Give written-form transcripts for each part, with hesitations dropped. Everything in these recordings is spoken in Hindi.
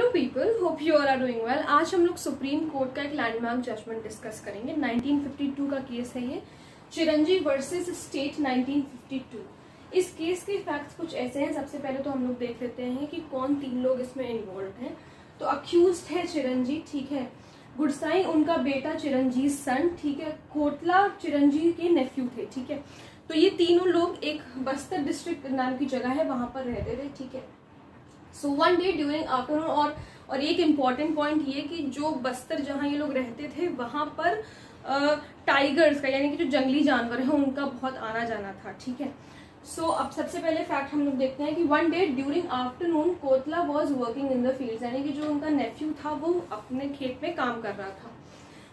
Hello people, hope you all are doing well. आज हम लोग सुप्रीम कोर्ट का एक लैंडमार्क जजमेंट डिस्कस करेंगे। 1952 का केस है ये, चिरंजीव वर्सेस स्टेट 1952। इस केस के फैक्ट्स कुछ ऐसे हैं। सबसे पहले तो हम लोग देख लेते हैं कि कौन तीन लोग इसमें इन्वॉल्व हैं। तो अक्यूज्ड है चिरंजीव, ठीक है। गुडसाई उनका बेटा चिरंजीव सन, ठीक है। कोटला चिरंजीव के नेफ्यू थे, ठीक है। तो ये तीनों लोग एक बस्तर डिस्ट्रिक्ट नाम की जगह है, वहां पर रहते थे, ठीक है। So one day during afternoon, और एक इम्पॉर्टेंट पॉइंट ये कि जो बस्तर जहां ये लोग रहते थे वहां पर टाइगर्स का यानी कि जो जंगली जानवर है उनका बहुत आना जाना था, ठीक है। सो अब सबसे पहले फैक्ट हम लोग देखते हैं कि one day during afternoon Kotla was working in the field, यानी कि जो उनका नेफ्यू था वो अपने खेत में काम कर रहा था।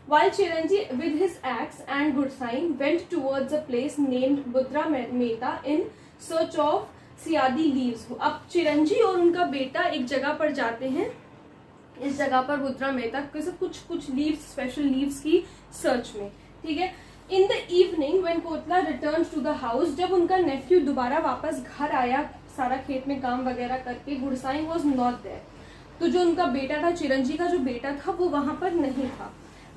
While Chiranji with his axe and Gudsai went towards a place named Budra Mehta in search of सियादी लीव्स। अब चिरंजी और उनका बेटा एक जगह पर जाते हैं, इस जगह पर बुद्रा मेहता कुछ लीव्स, स्पेशल लीव्स की सर्च में, ठीक है। In the evening when Kotla returns to the house, जब उनका नेफ्यू दोबारा वापस घर आया सारा खेत में काम वगैरह करके, गुडसाई वाज नॉट देयर। तो जो उनका बेटा था, चिरंजी का जो बेटा था वो वहां पर नहीं था।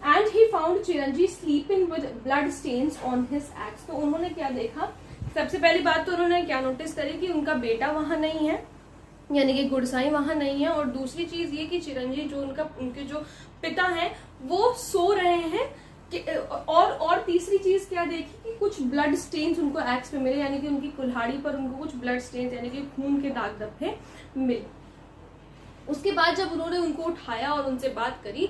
And he found Chiranji sleeping with blood stains on his axe. तो उन्होंने क्या देखा, सबसे पहली बात तो उन्होंने क्या नोटिस करी कि उनका बेटा वहां नहीं है, यानी कि गुडसाई वहां नहीं है। और दूसरी चीज ये कि चिरंजी जो उनके जो पिता हैं वो सो रहे हैं और तीसरी चीज क्या देखी कि कुछ ब्लड स्टेन्स उनको एक्स पे मिले, यानी कि उनकी कुल्हाड़ी पर उनको कुछ ब्लड स्टेन्स यानी कि खून के दाग धब्बे मिले। उसके बाद जब उन्होंने उनको उठाया और उनसे बात करी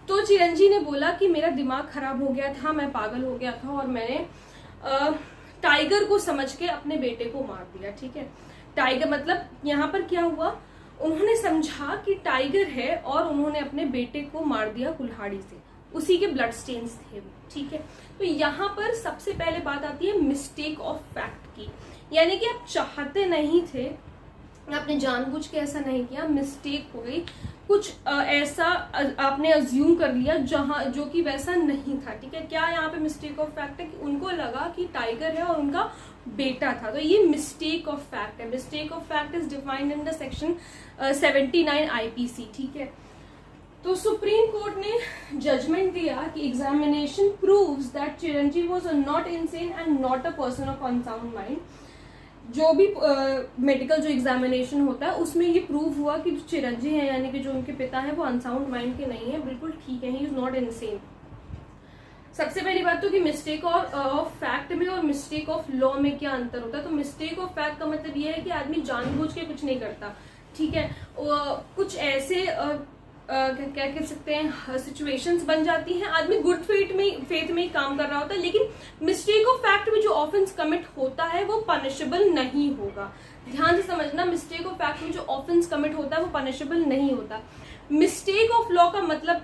तो चिरंजी ने बोला कि मेरा दिमाग खराब हो गया था, मैं पागल हो गया था और मैंने टाइगर को समझ के अपने बेटे को मार दिया, ठीक है। टाइगर मतलब यहाँ पर क्या हुआ, उन्होंने समझा कि टाइगर है और उन्होंने अपने बेटे को मार दिया कुल्हाड़ी से, उसी के ब्लड स्टेन्स थे, ठीक है। तो यहाँ पर सबसे पहले बात आती है मिस्टेक ऑफ फैक्ट की, यानी कि आप चाहते नहीं थे, आपने जानबूझ के ऐसा नहीं किया, मिस्टेक हो गई, कुछ ऐसा आपने अज्यूम कर लिया जो कि वैसा नहीं था, ठीक है। क्या यहाँ पे मिस्टेक ऑफ फैक्ट है कि उनको लगा कि टाइगर है और उनका बेटा था, तो ये मिस्टेक ऑफ फैक्ट है। Mistake of fact is defined in the section 79 IPC, ठीक है। तो सुप्रीम कोर्ट ने जजमेंट दिया कि examination proves that Chiranjeev was not insane and not a person of unsound mind. जो भी मेडिकल जो एग्जामिनेशन होता है उसमें ये प्रूव हुआ कि जो चिरंजी है यानी कि जो उनके पिता है वो अनसाउंड माइंड के नहीं है, बिल्कुल ठीक है, ही इज नॉट इनसेन। सबसे पहली बात तो कि मिस्टेक ऑफ फैक्ट में और मिस्टेक ऑफ लॉ में क्या अंतर होता है। तो मिस्टेक ऑफ फैक्ट का मतलब ये है कि आदमी जानबूझ के कुछ नहीं करता, ठीक है। कुछ ऐसे क्या कह सकते हैं सिचुएशंस बन जाती हैं, आदमी गुड फेथ में ही काम कर रहा होता है, लेकिन मिस्टेक ऑफ फैक्ट में जो ऑफेंस कमिट होता है वो पनिशेबल नहीं होगा। ध्यान से समझना, मिस्टेक ऑफ फैक्ट में जो ऑफेंस कमिट होता है वो पनिशेबल नहीं होता। मिस्टेक ऑफ लॉ का मतलब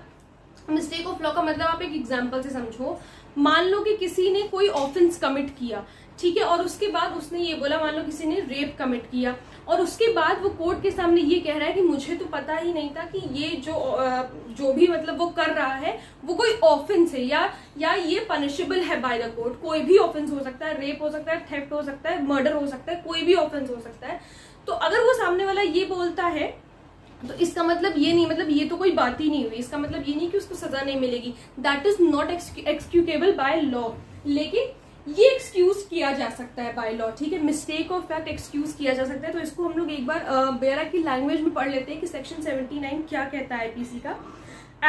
आप एक एग्जांपल से समझो। मान लो कि किसी ने कोई ऑफेंस कमिट किया, ठीक है, और उसके बाद उसने ये बोला, मान लो किसी ने रेप कमिट किया और उसके बाद वो कोर्ट के सामने ये कह रहा है कि मुझे तो पता ही नहीं था कि ये जो भी मतलब वो कर रहा है वो कोई ऑफेंस है या ये पनिशेबल है बाय द कोर्ट। कोई भी ऑफेंस हो सकता है, रेप हो सकता है, थेफ्ट हो सकता है, मर्डर हो सकता है, कोई भी ऑफेंस हो सकता है। तो अगर वो सामने वाला ये बोलता है तो इसका मतलब ये नहीं, मतलब ये तो कोई बात ही नहीं हुई, इसका मतलब ये नहीं कि उसको सजा नहीं मिलेगी। That is not executable by law, लेकिन ये एक्सक्यूज किया जा सकता है बाय लॉ, ठीक है। मिस्टेक ऑफ फैक्ट एक्सक्यूज किया जा सकता है। तो इसको हम लोग एक बार बेरा की लैंग्वेज में पढ़ लेते हैं कि सेक्शन 79 क्या कहता है आईपीसी का।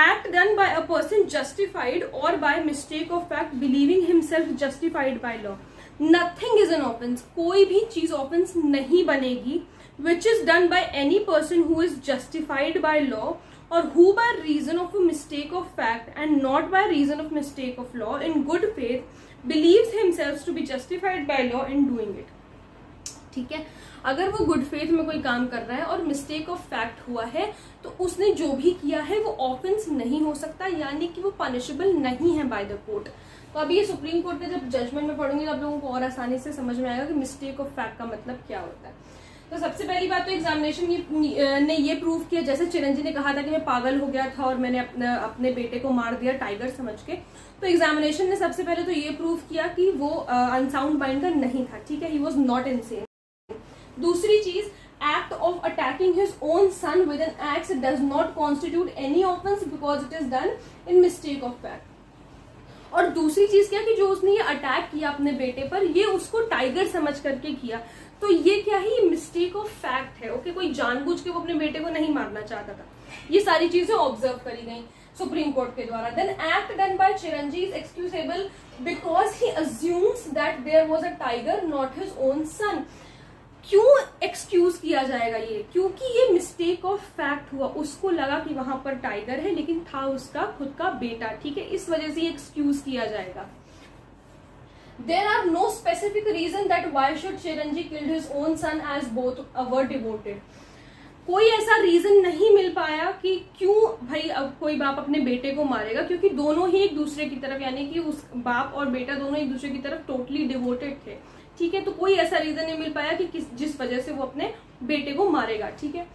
Act done by a person justified और by mistake of fact believing himself justified by law, nothing is an offence. कोई भी चीज ऑफेंस नहीं बनेगी which is done by any person who is justified by law or who by reason of a mistake of fact and not by reason of mistake of law in good faith believes himself to be justified by law in doing it, ठीक है। अगर वो गुड फेथ में कोई काम कर रहा है और मिस्टेक ऑफ फैक्ट हुआ है तो उसने जो भी किया है वो ऑफेंस नहीं हो सकता, यानी कि वो पनिशेबल नहीं है बाय द कोर्ट। तो अभी ये सुप्रीम कोर्ट के जब जजमेंट में पढ़ूंगी तो आप लोगों को और आसानी से समझ में आएगा कि मिस्टेक ऑफ फैक्ट का मतलब क्या होता है। तो सबसे पहली बात तो एग्जामिनेशन ने ये प्रूव किया, जैसे चिरंजी ने कहा था कि मैं पागल हो गया था और मैंने अपने बेटे को मार दिया टाइगर समझ के, तो एग्जामिनेशन ने सबसे पहले तो ये प्रूव किया कि वो अनसाउंड माइंड का नहीं था, ठीक है, ही वाज नॉट इनसेन। दूसरी चीज, act of attacking his own son with an axe does not constitute any offense because it is done in mistake of fact. और दूसरी चीज क्या कि जो उसने ये अटैक किया अपने बेटे पर, ये उसको टाइगर समझ करके किया, तो ये क्या है, ये मिस्टेक ऑफ फैक्ट है. ओके, कोई जानबूझ के वो अपने बेटे को नहीं मारना चाहता था. ये सारी चीजें ऑब्जर्व करी गई सुप्रीम कोर्ट के द्वारा. Then act done by Chiranji is excusable because he assumes that there was a tiger not his own son. क्यों एक्सक्यूज किया जाएगा ये? क्योंकि ये मिस्टेक ऑफ फैक्ट हुआ. उसको लगा कि वहां पर टाइगर है लेकिन था उसका खुद का बेटा. ठीक है, इस वजह से ये एक्सक्यूज किया जाएगा. There are no specific reason that why should Chiranji killed his own son as both were devoted. कोई ऐसा रीजन नहीं मिल पाया कि क्यों भाई अब कोई बाप अपने बेटे को मारेगा, क्योंकि दोनों ही एक दूसरे की तरफ, यानी कि उस बाप और बेटा दोनों एक दूसरे की तरफ टोटली डिवोटेड थे. ठीक है, तो कोई ऐसा रीजन नहीं मिल पाया कि जिस वजह से वो अपने बेटे को मारेगा. ठीक है.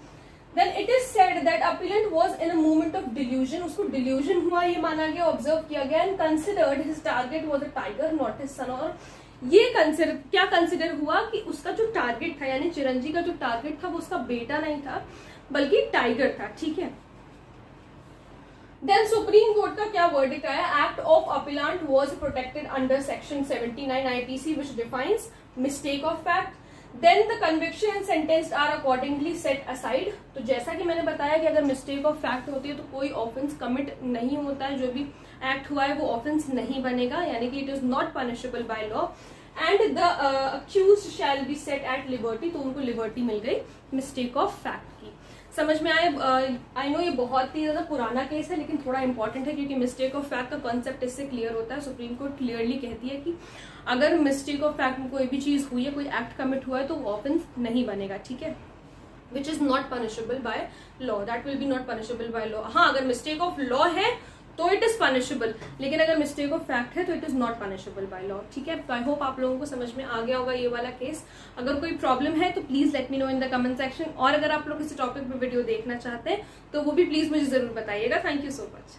Then it is said that appellant was in a moment of delusion. उसको delusion हुआ, ये माना गया, ऑब्जर्व किया गया, and considered his target was a tiger not his son. और ये क्या कंसिडर हुआ कि उसका जो टारगेट था, यानी चिरंजी का जो टारगेट था वो उसका बेटा नहीं था बल्कि टाइगर था. ठीक है. देन सुप्रीम कोर्ट का क्या वर्डिक्ट आया? Act of appellant was protected under section 79 IPC which defines mistake of fact. Then the conviction and sentence are accordingly set aside. तो जैसा कि मैंने बताया कि अगर मिस्टेक ऑफ फैक्ट होती है तो कोई ऑफेंस कमिट नहीं होता है, जो भी एक्ट हुआ है वो ऑफेंस नहीं बनेगा, यानी कि it is not punishable by law. And the accused shall be set at liberty. तो उनको लिबर्टी मिल गई मिस्टेक ऑफ फैक्ट की. समझ में आए? आई नो ये बहुत ही ज्यादा पुराना केस है लेकिन थोड़ा इंपॉर्टेंट है क्योंकि मिस्टेक ऑफ फैक्ट का कॉन्सेप्ट इससे क्लियर होता है. सुप्रीम कोर्ट क्लियरली कहती है कि अगर मिस्टेक ऑफ फैक्ट में कोई भी चीज हुई है, कोई एक्ट कमिट हुआ है, तो वो ऑफेंस नहीं बनेगा. ठीक है, which is not punishable by law. That will be not punishable by law. हाँ, अगर मिस्टेक ऑफ लॉ है तो इट इज पनिशेबल, लेकिन अगर मिस्टेक ऑफ फैक्ट है तो it is not punishable by law. ठीक है, आई होप आप लोगों को समझ में आ गया होगा ये वाला केस. अगर कोई प्रॉब्लम है तो please let me know in the comment section. और अगर आप लोग इस टॉपिक पे वीडियो देखना चाहते हैं तो वो भी प्लीज मुझे जरूर बताइएगा. Thank you so much.